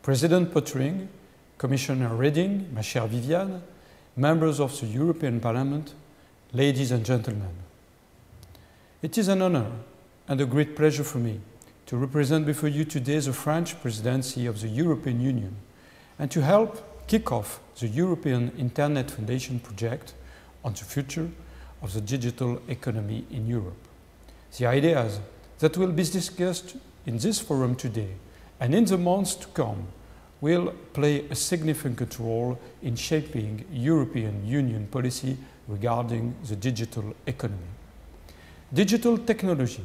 President Pottering, Commissioner Reding, ma chère Viviane, members of the European Parliament, ladies and gentlemen. It is an honor and a great pleasure for me to represent before you today the French presidency of the European Union and to help kick off the European Internet Foundation project on the future of the digital economy in Europe. The ideas that will be discussed in this forum today and in the months to come will play a significant role in shaping European Union policy regarding the digital economy. Digital technology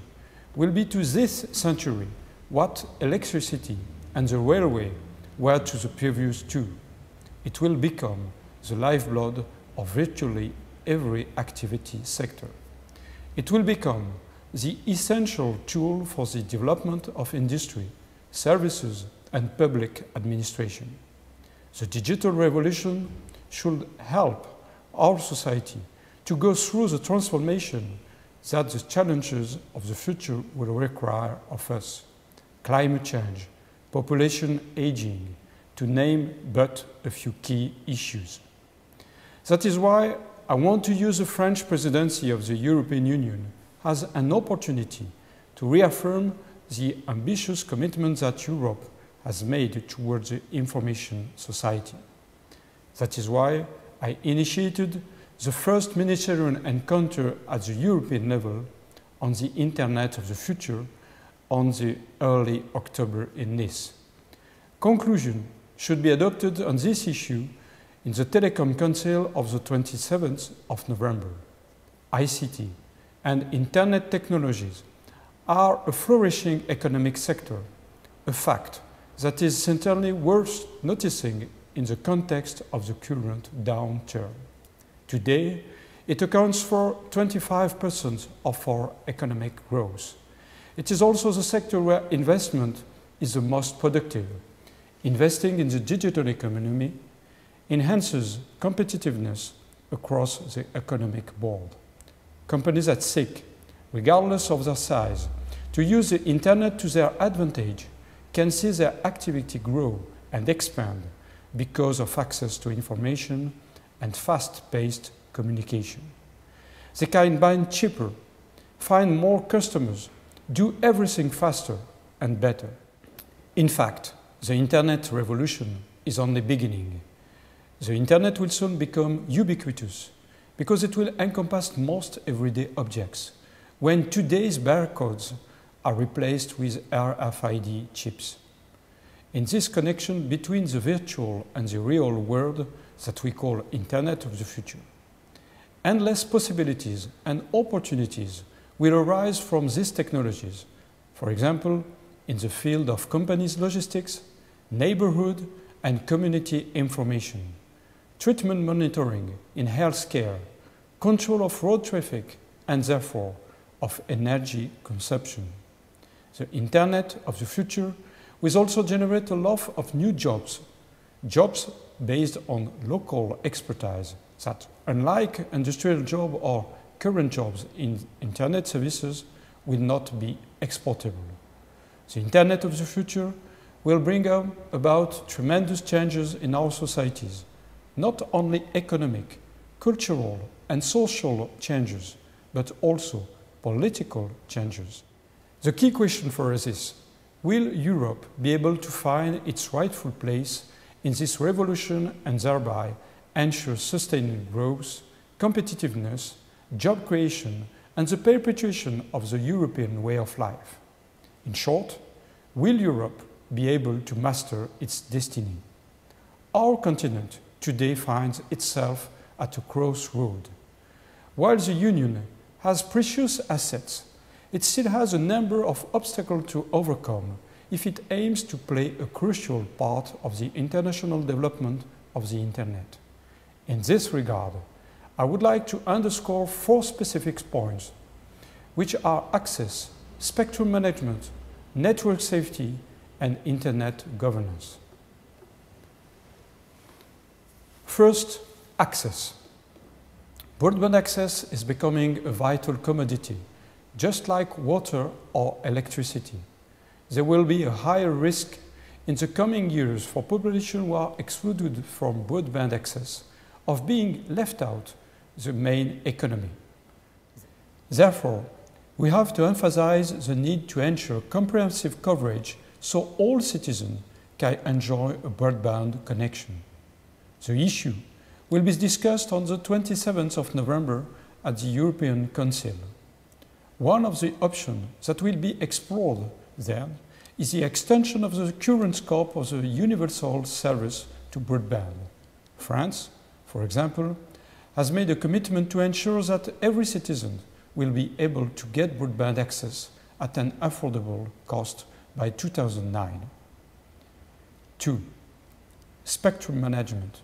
will be to this century what electricity and the railway were to the previous two. It will become the lifeblood of virtually every activity sector. It will become the essential tool for the development of industry, services, and public administration. The digital revolution should help our society to go through the transformation that the challenges of the future will require of us. Climate change, population aging, to name but a few key issues. That is why I want to use the French presidency of the European Union as an opportunity to reaffirm the ambitious commitment that Europe has made towards the information society. That is why I initiated the first ministerial encounter at the European level on the Internet of the future on the early October in Nice. Conclusion should be adopted on this issue in the Telecom Council of the 27th of November. ICT and Internet technologies are a flourishing economic sector, a fact that is certainly worth noticing in the context of the current downturn. Today, it accounts for 25% of our economic growth. It is also the sector where investment is the most productive. Investing in the digital economy enhances competitiveness across the economic board. Companies that seek, regardless of their size, to use the Internet to their advantage can see their activity grow and expand because of access to information and fast-paced communication. They can buy cheaper, find more customers, do everything faster and better. In fact, the Internet revolution is only beginning. The Internet will soon become ubiquitous because it will encompass most everyday objects, when today's barcodes are replaced with RFID chips. In this connection between the virtual and the real world that we call Internet of the future, endless possibilities and opportunities will arise from these technologies, for example, in the field of companies' logistics, neighborhood and community information, treatment monitoring in healthcare, control of road traffic, and therefore of energy consumption. The Internet of the future will also generate a lot of new jobs, jobs based on local expertise that, unlike industrial jobs or current jobs in Internet services, will not be exportable. The Internet of the future will bring about tremendous changes in our societies, not only economic, cultural, and social changes, but also political changes. The key question for us is, will Europe be able to find its rightful place in this revolution and thereby ensure sustained growth, competitiveness, job creation, and the perpetuation of the European way of life? In short, will Europe be able to master its destiny? Our continent today finds itself at a crossroad. While the Union has precious assets, it still has a number of obstacles to overcome if it aims to play a crucial part of the international development of the Internet. In this regard, I would like to underscore 4 specific points, which are access, spectrum management, network safety, and Internet governance. First, access. Broadband access is becoming a vital commodity, just like water or electricity. There will be a higher risk in the coming years for populations who are excluded from broadband access of being left out the main economy. Therefore, we have to emphasize the need to ensure comprehensive coverage so all citizens can enjoy a broadband connection. The issue will be discussed on the 27th of November at the European Council. One of the options that will be explored then is the extension of the current scope of the universal service to broadband. France, for example, has made a commitment to ensure that every citizen will be able to get broadband access at an affordable cost by 2009. 2. Spectrum management.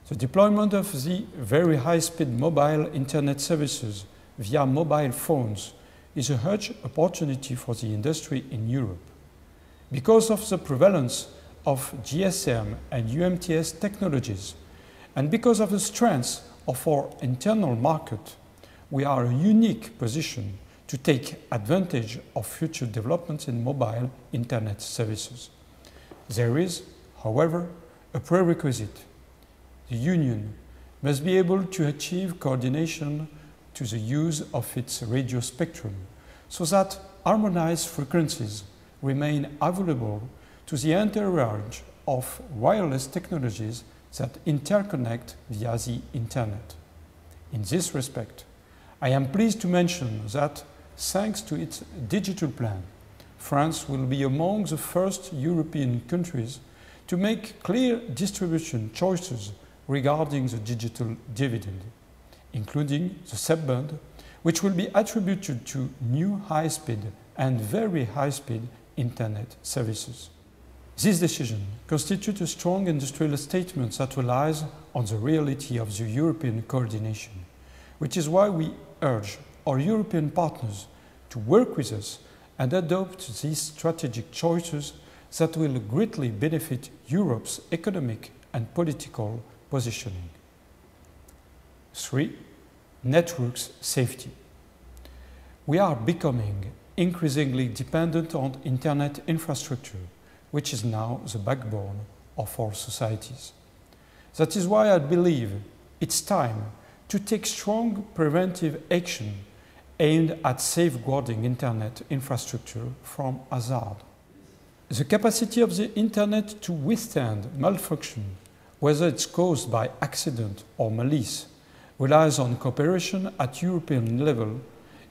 The deployment of the very high-speed mobile internet services via mobile phones is a huge opportunity for the industry in Europe. Because of the prevalence of GSM and UMTS technologies, and because of the strength of our internal market, we are in a unique position to take advantage of future developments in mobile internet services. There is, however, a prerequisite. The Union must be able to achieve coordination to the use of its radio spectrum so that harmonized frequencies remain available to the entire range of wireless technologies that interconnect via the Internet. In this respect, I am pleased to mention that, thanks to its digital plan, France will be among the first European countries to make clear distribution choices regarding the digital dividend, including the sub-band, which will be attributed to new high-speed and very high-speed Internet services. This decision constitutes a strong industrial statement that relies on the reality of the European coordination, which is why we urge our European partners to work with us and adopt these strategic choices that will greatly benefit Europe's economic and political positioning. 3. Networks safety. We are becoming increasingly dependent on Internet infrastructure, which is now the backbone of our societies. That is why I believe it's time to take strong preventive action aimed at safeguarding Internet infrastructure from hazard. The capacity of the Internet to withstand malfunction, whether it's caused by accident or malice, relies on cooperation at European level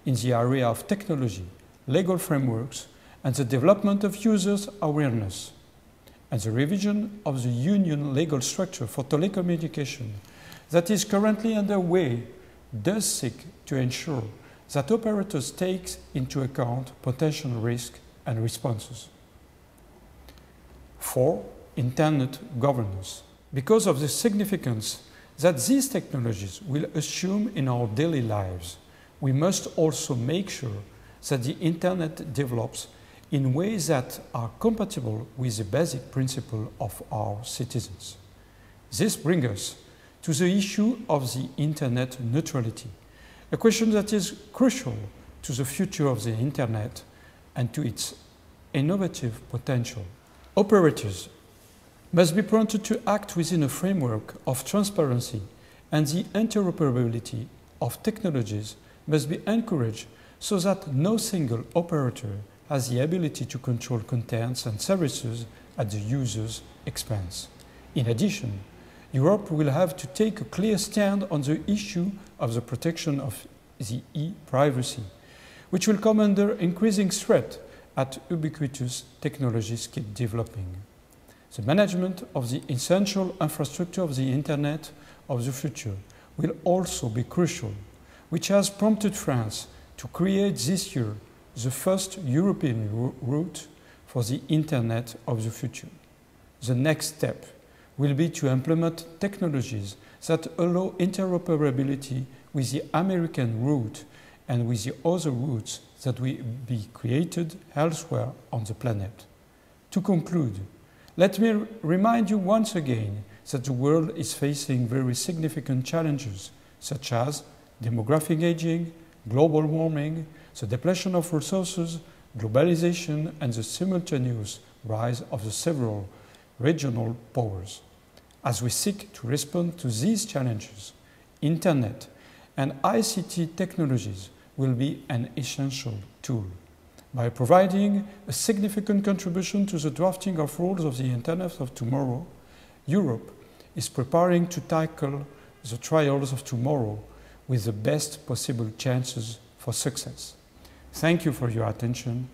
in the area of technology, legal frameworks, and the development of users' awareness. And the revision of the Union legal structure for telecommunication that is currently underway does seek to ensure that operators take into account potential risks and responses. 4. Internet governance. Because of the significance that these technologies will assume in our daily lives, we must also make sure that the Internet develops in ways that are compatible with the basic principle of our citizens. This brings us to the issue of the Internet neutrality, a question that is crucial to the future of the Internet and to its innovative potential. Operators must be prompted to act within a framework of transparency, and the interoperability of technologies must be encouraged so that no single operator has the ability to control contents and services at the user's expense. In addition, Europe will have to take a clear stand on the issue of the protection of the e-privacy, which will come under increasing threat as ubiquitous technologies keep developing. The management of the essential infrastructure of the Internet of the future will also be crucial, which has prompted France to create this year the first European route for the Internet of the future. The next step will be to implement technologies that allow interoperability with the American route and with the other routes that will be created elsewhere on the planet. To conclude, let me remind you once again that the world is facing very significant challenges, such as demographic aging, global warming, the depletion of resources, globalization, and the simultaneous rise of the several regional powers. As we seek to respond to these challenges, Internet and ICT technologies will be an essential tool. By providing a significant contribution to the drafting of rules of the Internet of tomorrow, Europe is preparing to tackle the trials of tomorrow with the best possible chances for success. Thank you for your attention.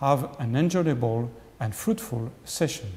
Have an enjoyable and fruitful session.